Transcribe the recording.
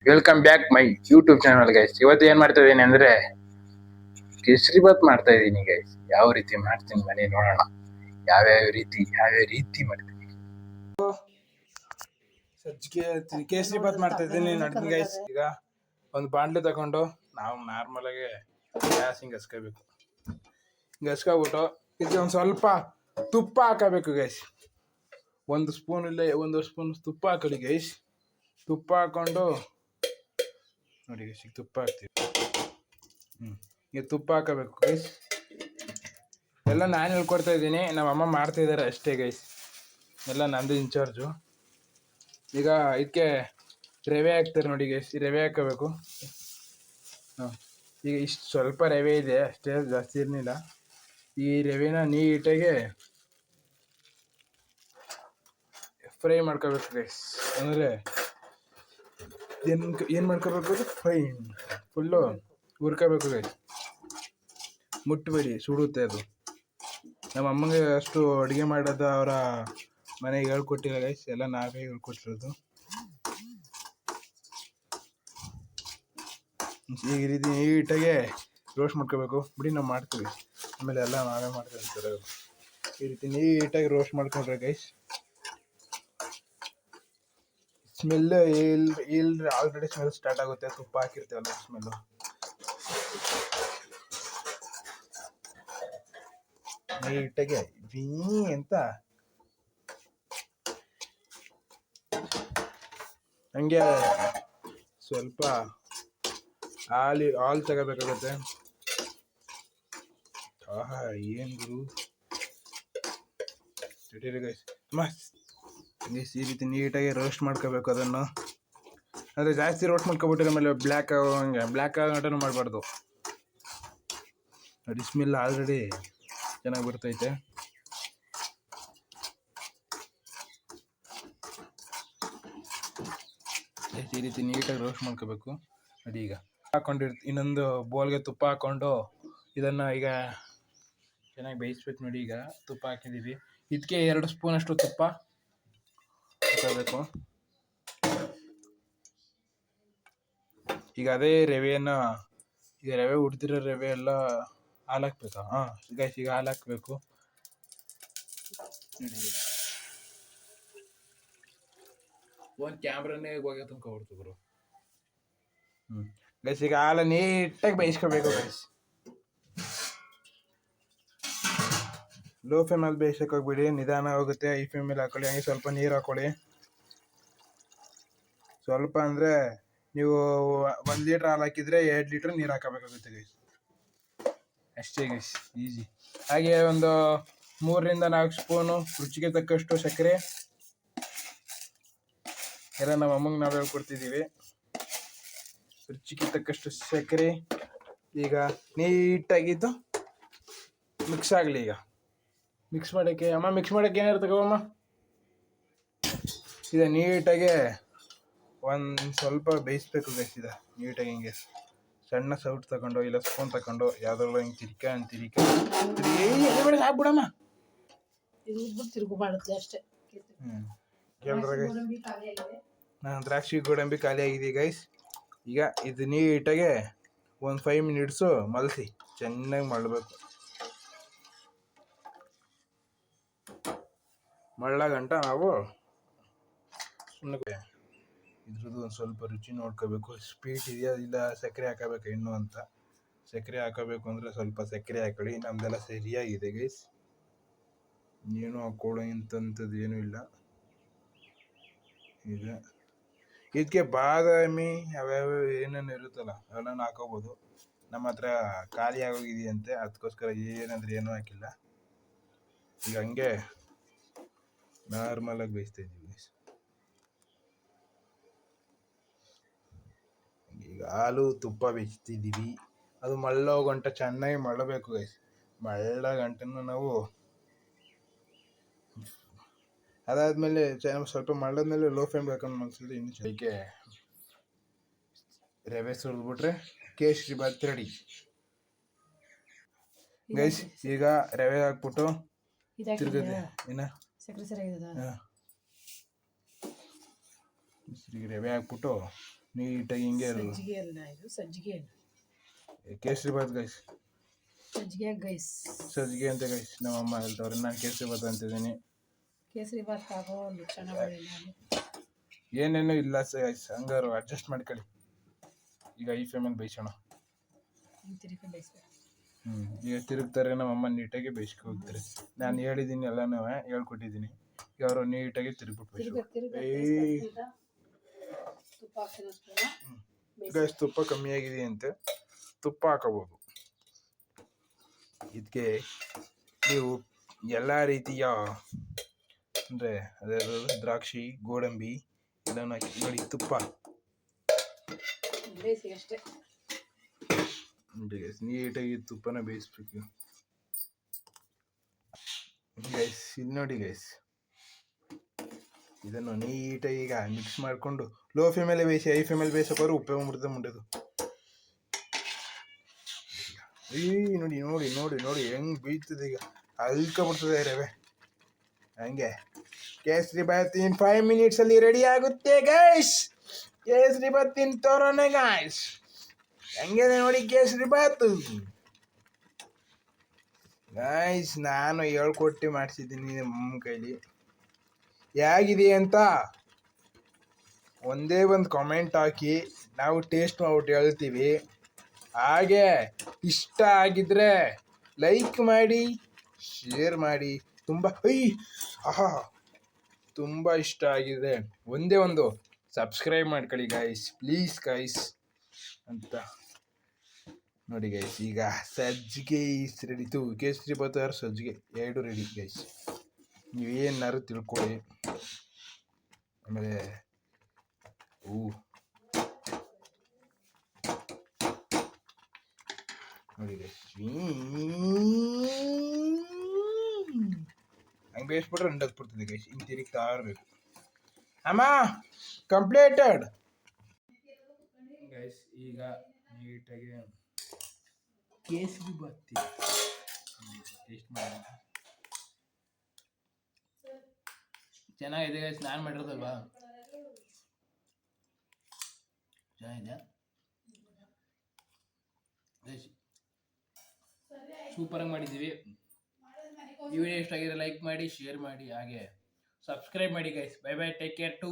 Welcome back my YouTube channel guys. ಇವತ್ತು ಏನ್ ಮಾಡ್ತಾ ಇದೀನಿ ಅಂದ್ರೆ ಕೇಸರಿ ಬಾತ್ ಮಾಡ್ತಾ ಇದೀನಿ ಗೈಸ್. ಯಾವ ರೀತಿ ಮಾಡ್ತೀನಿ ಬನ್ನಿ ನೋಡೋಣ. ಯಾವ್ಯಾವ ರೀತಿ ಮಾಡ್ತೀನಿ. ಸಜ್ಜಿಗೆ ಕೇಸರಿ ಬಾತ್ ಮಾಡ್ತಾ ಇದೀನಿ ನೋಡಿ ಗೈಸ್. ಈಗ ಒಂದು ಬಾಂಡ್ಲೆ ತಗೊಂಡು ನಾವು ನಾರ್ಮಲ್ ಆಗಿ ಗ್ಯಾಸ್ ಹಿಂಗೆ ಹಸ್ಕೋಬೇಕು. ಹಿಂಗೆ ಹಸ್ಕೊಬಿಟ್ಟು ಇದಕ್ಕೆ ಒಂದು ಸ್ವಲ್ಪ ತುಪ್ಪ ಹಾಕಬೇಕು ಗೈಸ್. ಒಂದು ಸ್ಪೂನ್ ಇಲ್ಲ ಒಂದು ಸ್ಪೂನ್ ತುಪ್ಪ ಹಾಕೊಳ್ಳಿ ಗೈಸ್. ತುಪ್ಪ ಹಾಕೊಂಡು ನೋಡಿ ಗೈಸ್, ಈಗ ತುಪ್ಪ ಹಾಕ್ತೀವಿ. ಈಗ ತುಪ್ಪ ಹಾಕಬೇಕು ಗೈಸ್. ಎಲ್ಲ ನಾನು ಹೇಳ್ಕೊಡ್ತಾ ಇದ್ದೀನಿ, ನಮ್ಮ ಅಮ್ಮ ಮಾಡ್ತಾ ಇದ್ದಾರೆ ಅಷ್ಟೇ ಗೈಸ್. ಎಲ್ಲ ನಂದು ಇನ್ಚಾರ್ಜು. ಈಗ ಇದಕ್ಕೆ ರವೆ ಹಾಕ್ತಾರೆ ನೋಡಿ ಗೈಸ್. ಈ ರವೆ ಹಾಕಬೇಕು. ಈಗ ಇಷ್ಟು ಸ್ವಲ್ಪ ರವೆ ಇದೆ ಅಷ್ಟೇ, ಜಾಸ್ತಿ ಇರಲಿಲ್ಲ. ಈ ರವೆನ ನೀಟಾಗಿ ಫ್ರೈ ಮಾಡ್ಕೋಬೇಕು ಗೈಸ್. ಅಂದರೆ ಏನು ಮಾಡ್ಕೋಬೇಕು, ಫುಲ್ಲು ಹುರ್ಕೋಬೇಕು ಗೈಸ್. ಮುಟ್ಟಬೇಡಿ, ಸುಡುತ್ತೆ ಅದು. ನಮ್ಮ ಅಮ್ಮಂಗೆ ಅಷ್ಟು ಅಡುಗೆ ಮಾಡೋದು ಅವರ ಮನೆಗೆ ಹೇಳ್ಕೊಟ್ಟಿಲ್ಲ ಗೈಸ್, ಎಲ್ಲ ನಾವೇ ಹೇಳ್ಕೊಟ್ಟಿರೋದು. ಈ ರೀತಿ ನೀಟಾಗೆ ರೋಸ್ಟ್ ಮಾಡ್ಕೋಬೇಕು. ಬಿಡಿ, ನಾವು ಮಾಡ್ತೀವಿ, ಆಮೇಲೆ ಎಲ್ಲ ನಾವೇ ಮಾಡ್ಕೊಂತಾರೆ. ಈ ರೀತಿ ನೀಟಾಗಿ ರೋಸ್ಟ್ ಮಾಡ್ಕೊಂಡ್ರೆ guys, smell already smell start ಆಗುತ್ತೆ. ತುಪ್ಪ ಹಾಕಿರ್ತೀವಲ್ಲ, ಸ್ಮೆಲ್ಲು. ನೀಟಾಗೆ ಅಂತ ಹಂಗೆ ಸ್ವಲ್ಪ ಹಾಲು ತಗೋಬೇಕಾಗುತ್ತೆ. ಆಹಾ, ಏನು ಗುರು ಗೈಸ್. ಗೈಸ್, ಈ ರೀತಿ ನೀಟಾಗಿ ರೋಸ್ಟ್ ಮಾಡ್ಕೋಬೇಕು ಅದನ್ನು. ಅಂದರೆ ಜಾಸ್ತಿ ರೋಸ್ಟ್ ಮಾಡ್ಕೊಬಿಟ್ಟಿರೋ ಆಮೇಲೆ ಬ್ಲ್ಯಾಕ್ ಆಗಂಟೂ ಮಾಡಬಾರ್ದು. ನೋಡಿ, ಸ್ಮೆಲ್ ಆಲ್ರೆಡಿ ಚೆನ್ನಾಗಿ ಬರ್ತೈತೆ. ಈ ರೀತಿ ನೀಟಾಗಿ ರೋಸ್ಟ್ ಮಾಡ್ಕೋಬೇಕು. ನೋಡಿ, ಈಗ ಇನ್ನೊಂದು ಬೋಲ್ಗೆ ತುಪ್ಪ ಹಾಕ್ಕೊಂಡು ಇದನ್ನು ಈಗ ಚೆನ್ನಾಗಿ ಬೇಯಿಸ್ಬೇಕು. ನೋಡಿ, ಈಗ ತುಪ್ಪ ಹಾಕಿದ್ದೀವಿ. ಇದಕ್ಕೆ 2 ಸ್ಪೂನ್ ಅಷ್ಟು ತುಪ್ಪ ಹಾಕಬೇಕು. ಈಗ ಅದೇ ರವೆಯನ್ನು, ಈಗ ರವೆ ಹುಡ್ದಿರೋ ರವೆ ಎಲ್ಲ ಹಾಲು ಹಾಕ್ಬೇಕಾ? ಗೈಸ್, ಈಗ ಹಾಲು ಹಾಕಬೇಕು. ಒಂದು ಕ್ಯಾಮ್ರಾನೇ ಹೋಗಿ ತುಂಬ್ಕೊಬಿಡ್ತು ಗುರು. ಗೈಸ್, ಈಗ ಹಾಲು ನೀಟಾಗಿ ಬೇಯಿಸ್ಕೋಬೇಕು ಗೈಸ್. ಲೋ ಫ್ಲೇಮಲ್ಲಿ ಬೇಯಿಸಕ್ಕೆ ಹೋಗ್ಬಿಡಿ, ನಿಧಾನ ಹೋಗುತ್ತೆ. ಹೈ ಫ್ಲೇಮಲ್ಲಿ ಹಾಕೊಳ್ಳಿ. ಹಂಗೆ ಸ್ವಲ್ಪ ನೀರು ಹಾಕೊಳ್ಳಿ. ಸ್ವಲ್ಪ ಅಂದರೆ ನೀವು 1 ಲೀಟ್ರ್ ಹಾಲು ಹಾಕಿದರೆ 2 ಲೀಟ್ರ್ ನೀರು ಹಾಕಬೇಕಾಗುತ್ತೆ ಗೈಸ್. ಅಷ್ಟೇ ಗೈಸ್, ಈಸಿ. ಹಾಗೆ ಒಂದು 3ರಿಂದ 4 ಸ್ಪೂನು ರುಚಿಗೆ ತಕ್ಕಷ್ಟು ಸಕ್ಕರೆ. ಎಲ್ಲ ನಮ್ಮ ಅಮ್ಮಂಗೆ ನಾವು ಹೇಳ್ಕೊಡ್ತಿದ್ದೀವಿ. ರುಚಿಗೆ ತಕ್ಕಷ್ಟು ಸಕ್ಕರೆ. ಈಗ ನೀಟಾಗಿದ್ದು ಮಿಕ್ಸ್ ಆಗಲಿ. ಈಗ ಮಿಕ್ಸ್ ಮಾಡೋಕ್ಕೆ ಏನಾರು ತಗೋಮ್ಮ. ಇದು ನೀಟಾಗೆ ಒಂದು ಸ್ವಲ್ಪ ಬೇಯಿಸ್ಬೇಕು ಗೈಸ್. ಇದು ನೀಟಾಗಿ ಹಿಂಗೆ ಸಣ್ಣ ಸೌಟ್ ತಗೊಂಡು ಇಲ್ಲ ಸ್ಪೂನ್ ತಗೊಂಡು ಯಾವ್ದ್ರಲ್ಲ ಹಿಂಗೆ ತಿರಿಕ ಹಾಕ್ಬಿಡಮ್ಮ. ತಿರುಗು ಮಾಡುತ್ತೆ ಅಷ್ಟೇ. ದ್ರಾಕ್ಷಿ ಗೋಡಂಬಿ ಖಾಲಿ ಆಗಿದೆ ಗೈಸ್. ಈಗ ಇದು ನೀಟಾಗೆ ಒಂದು 5 ಮಿನಿಟ್ಸು ಮಲಸಿ ಚೆನ್ನಾಗಿ ಮಾಡಬೇಕು. ಮಳ್ಳಗಂಟ ನಾವು ಸುಮ್ಮನೆ ಇದ್ರದ್ದು ಒಂದು ಸ್ವಲ್ಪ ರುಚಿ ನೋಡ್ಕೋಬೇಕು. ಸ್ವೀಟ್ ಇದೆಯಾ ಇಲ್ಲ ಸಕ್ಕರೆ ಹಾಕಬೇಕು ಇನ್ನೂ ಅಂತ. ಸಕ್ಕರೆ ಹಾಕೋಬೇಕು ಅಂದರೆ ಸ್ವಲ್ಪ ಸಕ್ಕರೆ ಹಾಕೊಳ್ಳಿ. ನಮ್ದೆಲ್ಲ ಸರಿಯಾಗಿದೆ ಗೈಸ್, ಏನು ಹಾಕೊಳ್ಳೋ ಇಂಥದ್ದು ಏನೂ ಇಲ್ಲ. ಈಗ ಇದಕ್ಕೆ ಬಾದಾಮಿ ಯಾವ್ಯಾವ ಏನೇನು ಇರುತ್ತಲ್ಲ ಅವೆಲ್ಲ ಹಾಕೋಬೋದು. ನಮ್ಮ ಹತ್ರ ಖಾಲಿ ಆಗೋಗಿದೆಯಂತೆ, ಅದಕ್ಕೋಸ್ಕರ ಏನಂದ್ರೆ ಏನೂ ಹಾಕಿಲ್ಲ. ಈಗ ಹಂಗೆ ನಾರ್ಮಲಾಗಿ ಬೇಯಿಸ್ತಾ ಇದ್ದೀವಿ. ಈಗ ಹಾಲು ತುಪ್ಪ ಬೇಯಿಸ್ತಿದ್ದೀವಿ. ಅದು ಮಳ್ಳೋ ಗಂಟ ಚೆನ್ನಾಗಿ ಮಳ್ಳಬೇಕು ಗೈಸ್. ಮಳ್ಳ ಗಂಟನ್ನು ನಾವು ಅದಾದಮೇಲೆ ಸ್ವಲ್ಪ ಮಳ್ಳದ್ಮೇಲೆ ಲೋ ಫ್ಲೇಮ್ ಹಾಕೊಂಡು ಮಲ್ಸಿದ್ರೆ ಇನ್ನು ಅದಕ್ಕೆ ರವೆ ಸುರಿದ್ಬಿಟ್ರೆ ಕೇಸರಿ ಬಾತ್ ರೆಡಿ ಗೈಸ್. ಈಗ ರವೆ ಹಾಕ್ಬಿಟ್ಟು ತಿರ್ಗದೆ ರವೆ ಹಾಕ್ಬಿಟ್ಟು ನೀಟಾಗಿ ಹಿಂಗೆ ಇರೋದು. ಸಜ್ಜಿಗೆ ಅಲ್ಲ ಇದು, ಸಜ್ಜಿಗೆ ಹಣ್ಣು. ಕೇಸರಿ ಬಾತ್ ಗೈಸ್, ಸಜ್ಜಿಗೆ ಗೈಸ್. ಸಜ್ಜಿಗೆ ಅಂತ ಗೈಸ್ ನಮ್ಮಮ್ಮ ಹೇಳ್ತವ್ರೆ. ನಾನು ಕೇಸರಿ ಬಾತ್ ಅಂತಿದ್ದೀನಿ. ಕೇಸರಿ ಬಾತ್ ಆಗೋ ಲಕ್ಷಣಗಳಿಲ್ಲ. ಏನೇನು ಇಲ್ಲ ಗೈಸ್, ಹಂಗಾರು ಅಡ್ಜಸ್ಟ್ ಮಾಡ್ಕೊಳ್ಳಿ. ಈಗ ಈ ಫ್ಲೇಮಲ್ಲಿ ಬೇಯಿಸೋಣ. ತಿರ್ಕೊಂಡು ಬೇಯಿಸ್ಬೇಕು. ಈಗ ತಿರುಗ್ತಾರೆ ನಮ್ಮಮ್ಮ, ನೀಟಾಗಿ ಬೇಯಿಸ್ಕೊ ಹೋಗ್ತಾರೆ. ನಾನು ಹೇಳಿದ್ದೀನಿ, ಎಲ್ಲನೂ ಹೇಳ್ಕೊಟ್ಟಿದ್ದೀನಿ. ಈಗ ಅವರು ನೀಟಾಗಿ ತಿರುಗ್ಬಿಟ್ಟು ತುಪ್ಪ ಹಾಕ್ತೀನಿ. ಗೈಸ್ ತುಪ್ಪ ಕಮ್ಮಿ ಆಗಿದೆ ಅಂತೆ, ತುಪ್ಪ ಹಾಕೋಬೋದು. ಇದಕ್ಕೆ ನೀವು ಎಲ್ಲ ರೀತಿಯ ಅಂದರೆ ಅದೇ ದ್ರಾಕ್ಷಿ, ಗೋಡಂಬಿ ಎಲ್ಲನೂ ಹಾಕಿ ನೋಡಿ. ತುಪ್ಪ ಬೇಯಿಸಿ ಅಷ್ಟೇ. ಗೈಸ್ ನೀಟಾಗಿ ತುಪ್ಪನ ಬೇಯಿಸ್ಬೇಕು ಗೈಸ್. ಇದು ನೋಡಿ ಗೈಸ್, ಇದನ್ನು ನೀಟಾಗಿ ಈಗ ಮಿಕ್ಸ್ ಮಾಡಿಕೊಂಡು ಲೋ ಫ್ಲೇಮಲ್ಲಿ ಬೇಯಿಸಿ. ಹೈ ಫ್ಲೇಮಲ್ಲಿ ಬೇಯಿಸೋಕೋರು ಉಪ್ಪೆ ಬಂದ್ಬಿಡ್ತದೆ ಮುಂಡೆದು. ನೋಡಿ ನೋಡಿ ನೋಡಿ ನೋಡಿ ಹೆಂಗೆ ಬೀಳ್ತದೆ. ಈಗ ಅಲ್ಕೊಂಬಿಡ್ತದೆ ರವೆ. ಹಂಗೆ ಕೇಸರಿ ಬಾತ್ ಇನ್ 5 ಮಿನಿಟ್ಸಲ್ಲಿ ರೆಡಿ ಆಗುತ್ತೆ ಗೈಸ್. ಕೇಸರಿ ಬಾತ್ ತಿಂತೋರೋನೆ ಗೈಸ್. ಹೆಂಗೆ ನೋಡಿ ಕೇಸರಿ ಬಾತು ಗೈಸ್. ನಾನು ಹೇಳ್ಕೊಟ್ಟು ಮಾಡಿಸಿದ್ದೀನಿ ನಮ್ಮ ಕೈಲಿ. ಹೇಗಿದೆ ಅಂತ ಒಂದೇ ಒಂದು ಕಾಮೆಂಟ್ ಹಾಕಿ, ನಾವು ಟೇಸ್ಟ್ ಮಾಡ್ಬಿಟ್ಟು ಹೇಳ್ತೀವಿ. ಹಾಗೆ ಇಷ್ಟ ಆಗಿದ್ರೆ ಲೈಕ್ ಮಾಡಿ, ಶೇರ್ ಮಾಡಿ. ತುಂಬ ಇಷ್ಟ ಆಗಿದೆ ಒಂದೇ ಒಂದು ಸಬ್ಸ್ಕ್ರೈಬ್ ಮಾಡ್ಕೊಳ್ಳಿ ಗೈಸ್, ಪ್ಲೀಸ್ ಗೈಸ್ ಅಂತ ನೋಡಿ ಗೈಸ್. ಈಗ ಸಜ್ಜಿಗೆ ರೆಡಿ. ಕೇಸರಿ ಬಾತ್ ಸಜ್ಜಿಗೆ ಎರಡು ರೆಡಿ ಗೈಸ್. ನೀವೇನಾದ್ರು ತಿಳ್ಕೊಳ್ಳಿ. ಆಮೇಲೆ ನೋಡಿ ಗೈಸ್, ಹಂಗೆ ಬೇಯಿಸ್ಬಿಟ್ರೆ ರಂಡಕ್ ಬಿಡ್ತದೆ ಗೈಸ್. ಹಿಂಗೆ ತಿರುಗ್ತಾ ಇರಬೇಕು. ಅಮ್ಮ ಕಂಪ್ಲೀಟೆಡ್ ಗೈಸ್. ಈಗ ನೀಟಾಗಿ ಕೇಸರಿ ಬಾತ್ ಟೇಸ್ಟ್ ಮಾಡೋಣ. ಚೆನ್ನಾಗಿದೆ ಗೈಸ್, ನಾನು ಮಾಡಿರೋದಲ್ವಾ, ಚೆನ್ನಾಗಿದೆ ಗೈಸ್. ಸೂಪರಾಗಿ ಮಾಡಿದ್ದೀವಿ. ಈ ವಿಡಿಯೋ ಇಷ್ಟ ಆಗಿದ್ರೆ ಲೈಕ್ ಮಾಡಿ, ಶೇರ್ ಮಾಡಿ, ಹಾಗೆ ಸಬ್ಸ್ಕ್ರೈಬ್ ಮಾಡಿ guys. Bye bye, take care to